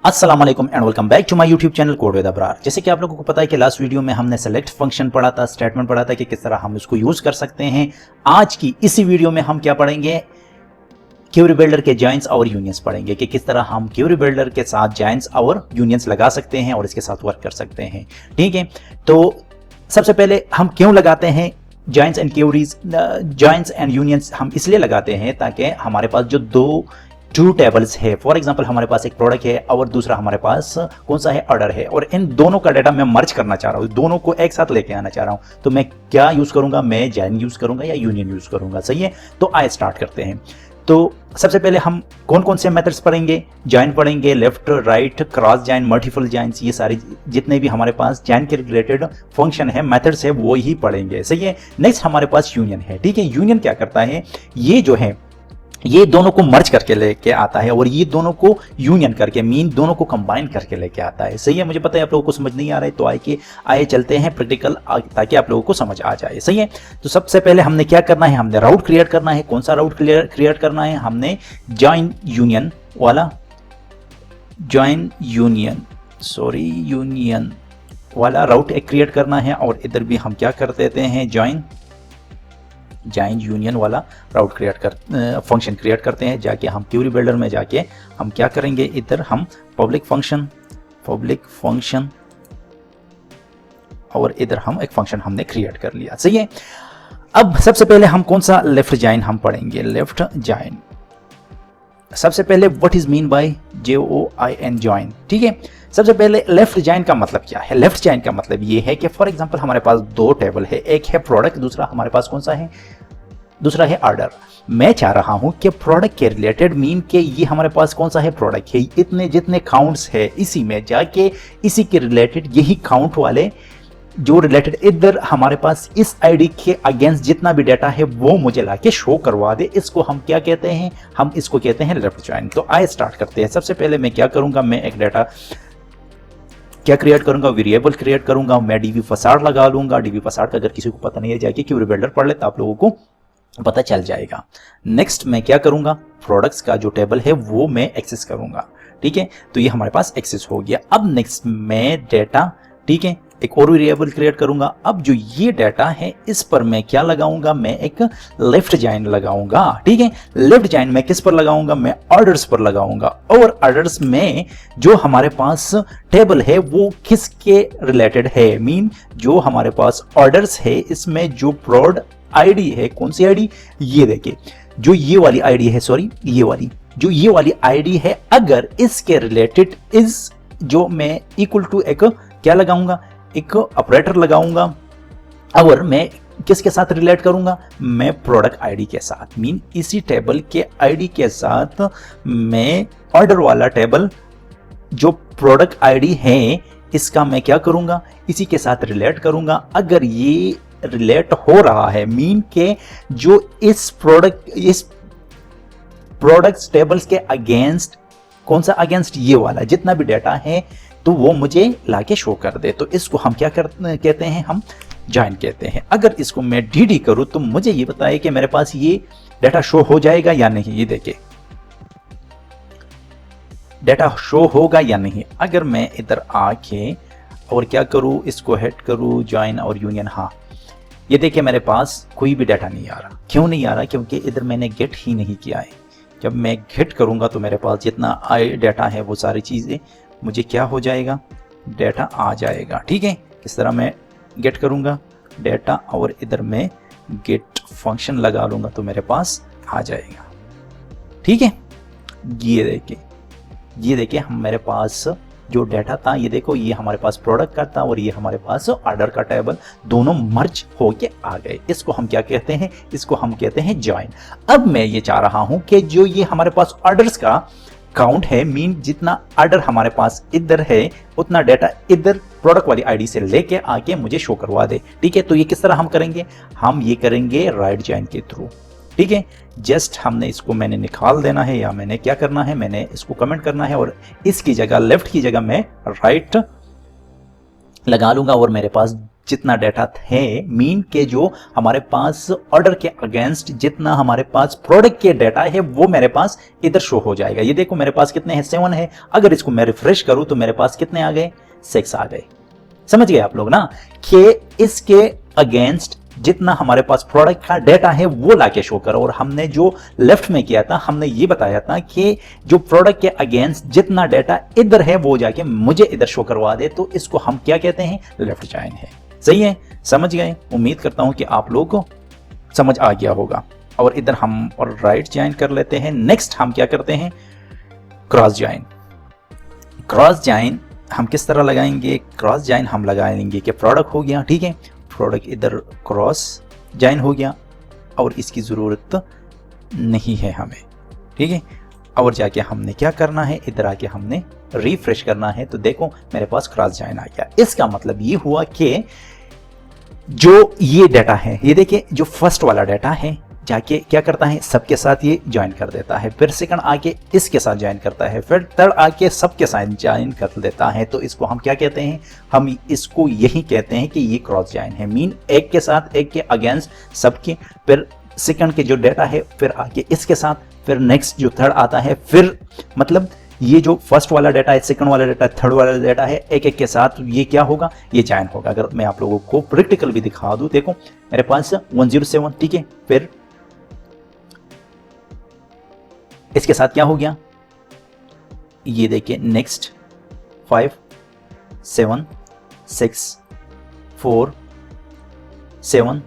अस्सलाम वालेकुम and welcome back to my YouTube channel code with Abrar. जैसे कि आप लोगों को पता है कि लास्ट वीडियो में हमने सेलेक्ट फंक्शन पढ़ा था, स्टेटमेंट पढ़ा था कि किस तरह हम इसको यूज कर सकते हैं। आज की इसी वीडियो में हम क्या पढ़ेंगे, क्वेरी बिल्डर के जॉइंस और यूनियंस पढ़ेंगे कि किस तरह हम क्वेरी बिल्डर के साथ जॉइंस और यूनियंस लगा सकते हैं और इसके साथ वर्क कर सकते हैं। ठीक है, तो सबसे पहले हम क्यों लगाते हैं joins and queries, joins and unions हम इसलिए लगाते हैं ताकि हमारे पास जो टू टेबल्स है, फॉर एग्जांपल हमारे पास एक प्रोडक्ट है और दूसरा हमारे पास कौन सा है, ऑर्डर है, और इन दोनों का डाटा मैं मर्ज करना चाह रहा हूं, दोनों को एक साथ लेके आना चाह रहा हूं, तो मैं क्या यूज करूंगा, मैं जॉइन यूज करूंगा या यूनियन यूज करूंगा। सही है, तो आइए स्टार्ट करते हैं। तो सबसे पहले हम कौन कौन से मेथड्स पढ़ेंगे, जॉइन पढ़ेंगे, left right, cross join, multiple joins, ये सारी जितने भी हमारे पास जॉइन के रिलेटेड फंक्शन है, मेथड्स है, वो ही पढ़ेंगे। सही है, नेक्स्ट हमारे पास यूनियन है। ठीक है, यूनियन क्या करता है, ये जो है ये दोनों को मर्ज करके लेके आता है और ये दोनों को यूनियन करके मीन दोनों को कंबाइन करके लेके आता है। सही है, मुझे पता है आप लोगों को समझ नहीं आ रहा है, तो आइए चलते हैं प्रैक्टिकल ताकि आप लोगों को समझ आ जाए। सही है, तो सबसे पहले हमने क्या करना है, हमने राउट क्रिएट करना है। कौन सा राउट क्रिएट करना है, हमने जॉइन यूनियन वाला राउट क्रिएट करना है, और इधर भी हम क्या कर देते हैं, जॉइन यूनियन वाला राउट फंक्शन क्रिएट करते हैं। जाके हम क्वेरी बिल्डर में जाके हम क्या करेंगे, इधर हम पब्लिक फंक्शन और इधर हम एक फंक्शन हमने क्रिएट कर लिया। सही है, अब सबसे पहले हम कौन सा लेफ्ट जॉइन हम पढ़ेंगे, लेफ्ट जॉइन। सबसे पहले what is mean by JOIN join. ठीक है, सबसे पहले लेफ्ट जॉइन का मतलब क्या है, लेफ्ट जॉइन का मतलब ये है कि फॉर एग्जांपल हमारे पास दो टेबल है, एक है प्रोडक्ट, दूसरा हमारे पास कौन सा है, दूसरा है ऑर्डर। मैं चाह रहा हूं कि प्रोडक्ट के रिलेटेड मीन के ये हमारे पास कौन सा है, प्रोडक्ट है, इतने जितने काउंट्स है इसी में जाके इसी के रिलेटेड यही काउंट वाले जो रिलेटेड इधर हमारे पास इस आईडी के अगेंस्ट जितना भी डाटा है वो मुझे लाके शो करवा दे। इसको हम क्या कहते हैं, हम इसको कहते हैं लेफ्ट जॉइन। तो आइए स्टार्ट करते हैं। सबसे पहले मैं क्या करूंगा, मैं एक डाटा क्या क्रिएट करूंगा, वेरिएबल क्रिएट करूंगा, मैं डीबी फसाड लगा लूंगा। डीबी फसाड का अगर किसी को पता नहीं है जाके क्वेरी बिल्डर पढ़ ले तो आप लोगों को पता चल जाएगा। नेक्स्ट मैं क्या करूंगा, प्रोडक्ट्स का जो टेबल है वो मैं एक्सेस करूंगा। ठीक है, तो ये हमारे पास एक्सेस हो गया। अब नेक्स्ट मैं डाटा, ठीक है, एक और वेरिएबल क्रिएट करूंगा। अब जो ये डाटा है इस पर मैं क्या लगाऊंगा, मैं एक लेफ्ट जॉइन लगाऊंगा। ठीक है, लेफ्ट जॉइन मैं किस पर लगाऊंगा, मैं ऑर्डर्स पर लगाऊंगा। और ऑर्डर्स में जो हमारे पास टेबल है वो किसके रिलेटेड है, मीन जो हमारे पास ऑर्डर्स है इसमें जो प्रोड आईडी है, कौन सी आईडी, ये देखिए जो ये वाली आईडी है, सॉरी ये वाली आईडी है, अगर इसके रिलेटेड इस जो मैं इक्वल टू एक क्या लगाऊंगा, एक ऑपरेटर लगाऊंगा। और मैं किसके साथ रिलेट करूंगा, मैं प्रोडक्ट आईडी के साथ, मीन इसी टेबल के आईडी के साथ मैं ऑर्डर वाला टेबल जो प्रोडक्ट आईडी है इसका मैं क्या करूंगा, इसी के साथ रिलेट करूंगा। अगर ये रिलेट हो रहा है मीन के जो इस प्रोडक्ट्स टेबल्स के अगेंस्ट, कौन सा अगेंस्ट, ये वाला जितना भी डाटा है तो वो मुझे लाके शो कर दे, तो इसको हम क्या कहते हैं, हम जॉइन कहते हैं। अगर इसको मैं dd करूं तो मुझे ये बताए कि मेरे पास ये डाटा शो हो जाएगा या नहीं। ये देखिए डाटा शो होगा या नहीं। अगर मैं इधर आके और क्या करूं, इसको हेड करूं जॉइन और यूनियन, हाँ ये देखिए मेरे पास कोई भी डाटा नहीं आ रहा। क्यों नहीं आ रहा, क्योंकि इधर मैंने गेट ही नहीं किया है। जब मैं गेट करूंगा तो मेरे पास जितना डाटा है वो सारी चीजें मुझे क्या हो जाएगा, डाटा आ जाएगा। ठीक है, किस तरह मैं गेट करूंगा डाटा और इधर मैं गेट फंक्शन लगा लूंगा तो मेरे पास आ जाएगा। ठीक है, ये देखिए हम मेरे पास जो डाटा था, ये देखो ये हमारे पास प्रोडक्ट का था और ये हमारे पास ऑर्डर का टेबल, दोनों मर्ज होके आ गए। इसको हम क्या कहते हैं, इसको हम कहते हैं जॉइन। अब मैं ये चाह रहा हूं कि जो ये हमारे पास ऑर्डर्स का काउंट है, मीन जितना ऑर्डर हमारे पास इधर है उतना डाटा इधर प्रोडक्ट वाली आईडी से लेके आके मुझे शो करवा दे। ठीक है, तो ये किस तरह हम करेंगे, हम ये करेंगे राइट जॉइन के थ्रू। ठीक है, जस्ट हमने इसको मैंने निकाल देना है, या मैंने क्या करना है, मैंने इसको कमेंट करना है और इसकी जगह लेफ्ट की जगह मैं राइट लगा लूंगा और मेरे पास जितना डाटा है, मीन के जो हमारे पास ऑर्डर के अगेंस्ट जितना हमारे पास प्रोडक्ट के डाटा है वो मेरे पास इधर शो हो जाएगा। ये देखो मेरे पास कितने हैं, 7 है। अगर इसको मैं रिफ्रेश करूं तो मेरे पास कितने आ गए, 6 आ गए। समझ गए आप लोग ना कि इसके अगेंस्ट जितना हमारे पास प्रोडक्ट का डाटा है वो लाके शो करो। और हमने जो लेफ्ट में किया था, हमने ये बताया था कि जो प्रोडक्ट के अगेंस्ट जितना डाटा इधर है वो जाके मुझे इधर शो करवा दे, तो इसको हम क्या कहते हैं, लेफ्ट जॉइन है। सही है, समझ गए। उम्मीद करता हूं कि आप लोगों को समझ आ गया होगा। और इधर हम और राइट जॉइन कर लेते हैं। नेक्स्ट हम क्या करते हैं, क्रॉस जॉइन। क्रॉस जॉइन हम किस तरह लगाएंगे, क्रॉस जॉइन हम लगाएंगे कि प्रोडक्ट हो गया, ठीक है, प्रोडक्ट इधर क्रॉस जॉइन हो गया और इसकी ज़रूरत नहीं है हमें, ठीक है। और जाके हमने क्या करना है, इधर आके हमने रिफ्रेश करना है, तो देखो मेरे पास क्रॉस जॉइन आ गया। इसका मतलब ये हुआ कि जो ये डाटा है, ये देखिए जो फर्स्ट वाला डाटा है जाके क्या करता है, सबके साथ ये ज्वाइन कर देता है, फिर सेकंड आके इसके साथ ज्वाइन करता है, फिर थर्ड आके सबके साथ ज्वाइन कर देता है। तो इसको हम क्या कहते हैं, हम इसको यही कहते हैं कि ये क्रॉस ज्वाइन है। मीन एक के साथ एक के अगेंस्ट सबके, फिर सेकंड के जो डाटा है फिर आके इसके साथ, फिर नेक्स्ट जो थर्ड आता है, फिर मतलब ये जो फर्स्ट वाला डाटा है, सेकंड वाला डाटा है, थर्ड वाला डाटा है, एक एक के साथ ये क्या होगा, ये ज्वाइन होगा। अगर मैं आप लोगों को प्रैक्टिकल भी दिखा दूं, देखो मेरे पास 107, ठीक है, फिर इसके साथ क्या हो गया, ये देखिए नेक्स्ट 5 7 6 4 7,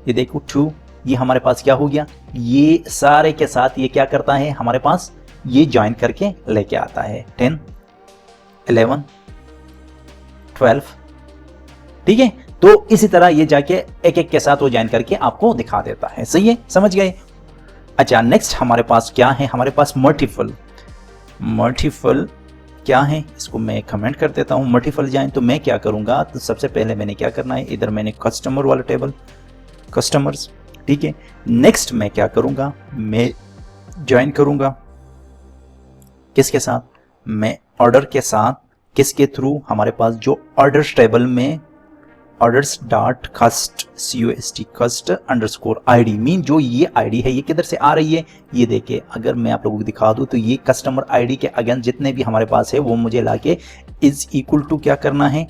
ये देखो 2, ये हमारे पास क्या हो गया, ये सारे के साथ ये क्या करता है, हमारे पास ये ज्वाइन करके लेके आता है 10 11 12, ठीक है। तो इसी तरह ये जाके एक एक के साथ वो ज्वाइन करके आपको दिखा देता है। सही है, समझ गए। अच्छा, नेक्स्ट हमारे पास क्या है, हमारे पास मल्टीपल। मल्टीपल क्या है, इसको मैं कमेंट कर देता हूं। मल्टीपल ज्वाइन तो मैं क्या करूंगा, तो सबसे पहले मैंने क्या करना है, इधर मैंने कस्टमर वाला टेबल, कस्टमर्स, ठीक है। नेक्स्ट मैं क्या करूंगा, मैं ज्वाइन करूंगा किसके साथ, मैं ऑर्डर के साथ, किसके थ्रू, हमारे पास जो ऑर्डर्स टेबल में ऑर्डर्स डॉट कस्ट CUST कस्ट अंडरस्कोर ID, मीन जो ये ID है ये किधर से आ रही है, ये देखिए अगर मैं आप लोगों को दिखा दूं तो ये कस्टमर ID के अगेंस्ट जितने भी हमारे पास है वो मुझे लाके इज इक्वल टू क्या करना है,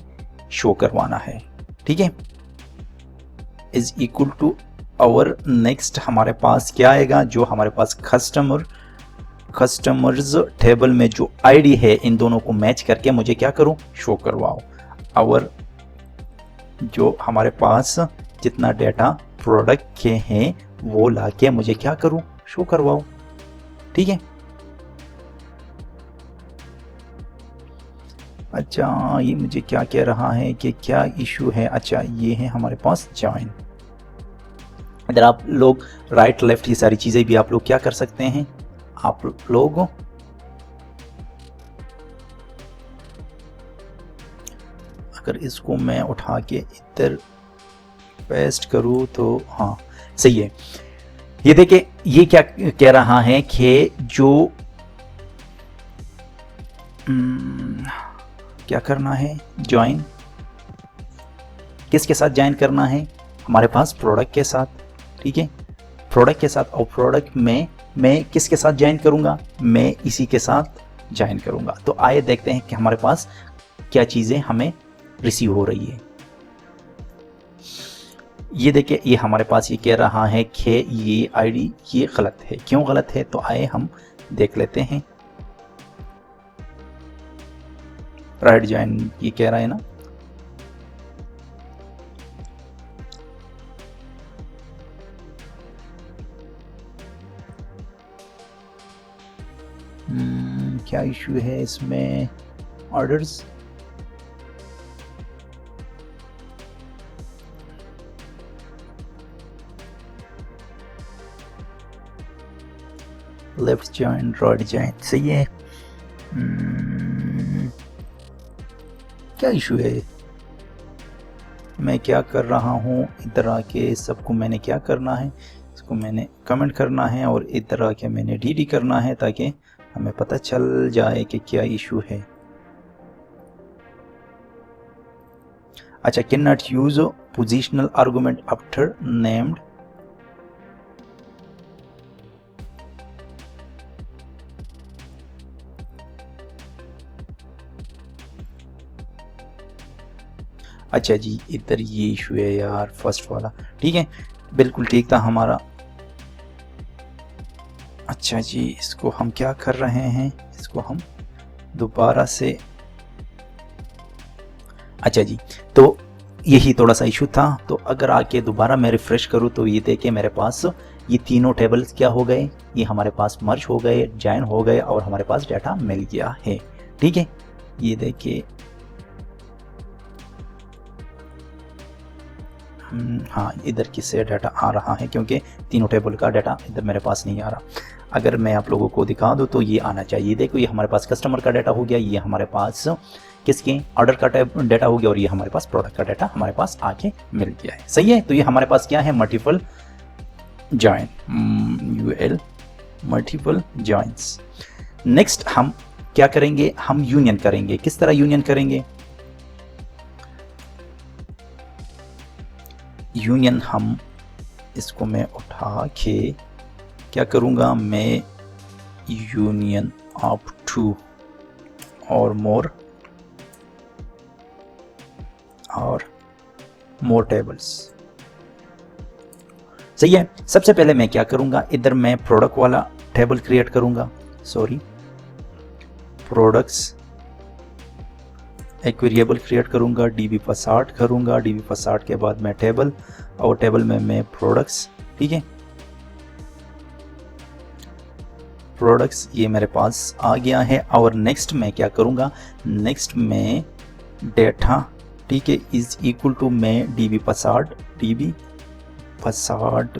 शो करवाना है, ठीक है, इज इक्वल टू। और नेक्स्ट हमारे पास क्या आएगा, जो हमारे पास कस्टमर्स टेबल में जो ID है इन दोनों को मैच करके मुझे क्या करूं, शो करवाओ। और जो हमारे पास जितना डाटा प्रोडक्ट के हैं वो लाके मुझे क्या करूं, शो करवाओ, ठीक है। अच्छा, ये मुझे क्या कह रहा है कि क्या इशू है। अच्छा, ये है हमारे पास ज्वाइन। इधर आप लोग राइट लेफ्ट ये सारी चीजें भी आप लोग क्या कर सकते हैं, आप लोग अगर इसको मैं उठा के इधर पेस्ट करूं तो हाँ सही है। ये देखिए ये क्या कह रहा है कि जो क्या करना है, ज्वाइन किसके साथ ज्वाइन करना है, हमारे पास प्रोडक्ट के साथ, ठीक है, प्रोडक्ट के साथ। और प्रोडक्ट में मैं किसके साथ ज्वाइन करूंगा, मैं इसी के साथ ज्वाइन करूंगा। तो आइए देखते हैं कि हमारे पास क्या चीजें हमें रिसीव हो रही है। ये देखिए ये हमारे पास ये कह रहा है कि ये ID ये गलत है। क्यों गलत है, तो आइए हम देख लेते हैं। राइट जॉइन ये कह रहा है ना, क्या इशू है इसमें, orders left join right join सही है। क्या इशू है, मैं क्या कर रहा हूँ, इधर आके सबको मैंने क्या करना है, इसको मैंने कमेंट करना है और इधर आके मैंने DD करना है ताकि हमें पता चल जाए कि क्या इशू है। अच्छा, can not use positional argument after named. अच्छा जी, इधर ये इशू है यार, फर्स्ट वाला। ठीक है, बिल्कुल ठीक था हमारा। अच्छा जी, इसको हम क्या कर रहे हैं, इसको हम दोबारा से, अच्छा जी, तो यही थोड़ा सा इशू था। तो अगर आके दोबारा मैं रिफ्रेश करूँ तो ये देखे मेरे पास ये तीनों टेबल्स क्या हो गए, ये हमारे पास मर्ज हो गए, जॉइन हो गए और हमारे पास डाटा मिल गया है। ठीक है, ये देखिए, हाँ, इधर किससे डाटा आ रहा है, क्योंकि तीनों टेबल का डाटा इधर मेरे पास नहीं आ रहा। अगर मैं आप लोगों को दिखा दूँ तो ये आना चाहिए। देखो, ये हमारे पास कस्टमर का डाटा हो गया, ये हमारे पास किसके ऑर्डर का डाटा हो गया, और ये हमारे पास प्रोडक्ट का डाटा हमारे पास आके मिल गया है। सही है, तो ये हमारे पास क्या है, मल्टीपल जॉइन, यूएल मल्टीपल जॉइंस। नेक्स्ट हम क्या करेंगे, हम यूनियन करेंगे। किस तरह यूनियन करेंगे, यूनियन हम इसको मैं उठा के क्या करूँगा, मैं यूनियन ऑफ टू और मोर टेबल्स। सही है, सबसे पहले मैं क्या करूँगा, इधर मैं प्रोडक्ट वाला टेबल क्रिएट करूँगा, सॉरी, प्रोडक्ट्स एक वेरिएबल क्रिएट करूँगा, db facade करूँगा, db facade के बाद मैं टेबल, और टेबल में मैं प्रोडक्ट्स। ठीक है, प्रोडक्ट्स ये मेरे पास आ गया है। और नेक्स्ट मैं क्या करूँगा, नेक्स्ट में डेटा, ठीक है, इज इक्वल टू मैं db facade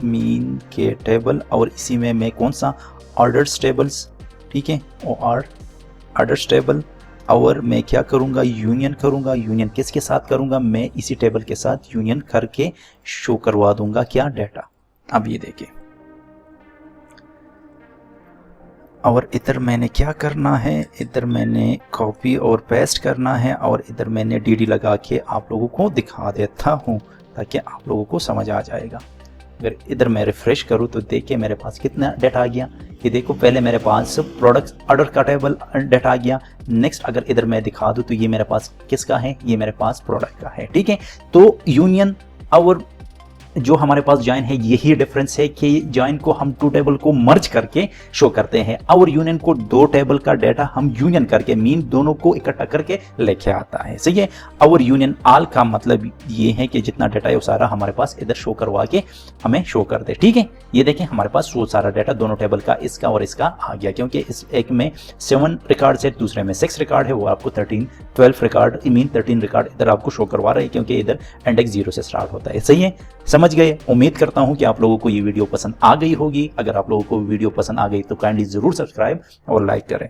मीन के टेबल, और इसी में मैं कौन सा ऑर्डर्स टेबल्स, ठीक है, ऑर्डर्स टेबल, और मैं क्या करूँगा, यूनियन करूँगा। यूनियन किसके साथ करूँगा, मैं इसी टेबल के साथ यूनियन करके शो करवा दूंगा क्या, डाटा। अब ये देखिए, और इधर मैंने क्या करना है, इधर मैंने कॉपी और पेस्ट करना है, और इधर मैंने dd लगा के आप लोगों को दिखा देता हूँ ताकि आप लोगों को समझ आ जाएगा। अगर इधर मैं रिफ्रेश करूँ तो देखिए मेरे पास कितना डाटा आ गया। ये देखो, पहले मेरे पास प्रोडक्ट ऑर्डर का टेबल डाटा आ गया। नेक्स्ट अगर इधर मैं दिखा दूँ तो ये मेरे पास किसका है, ये मेरे पास प्रोडक्ट का है। ठीक है, तो यूनियन और जो हमारे पास जॉइन है, यही डिफरेंस है कि जॉइन को हम टू टेबल को मर्ज करके शो करते हैं, और यूनियन को दो टेबल का डाटा हम यूनियन करके मीन दोनों को इकट्ठा करके लेके आता है। सही है, और यूनियन ऑल का मतलब ये है कि जितना डाटा है वो सारा हमारे पास इधर शो करवा के हमें शो कर दे। ठीक है, ये देखें हमारे पास वो सारा डाटा दोनों टेबल का, इसका और इसका आ गया, क्योंकि इस एक में 7 रिकॉर्ड है, दूसरे में 6 रिकॉर्ड है, वो आपको 12 रिकॉर्ड मीन 13 रिकॉर्ड इधर आपको शो करवा रहे हैं, क्योंकि इधर इंडेक्स 0 से स्टार्ट होता है। सही है, समझ गए। उम्मीद करता हूं कि आप लोगों को ये वीडियो पसंद आ गई होगी। अगर आप लोगों को वीडियो पसंद आ गई तो काइंडली जरूर सब्सक्राइब और लाइक करें।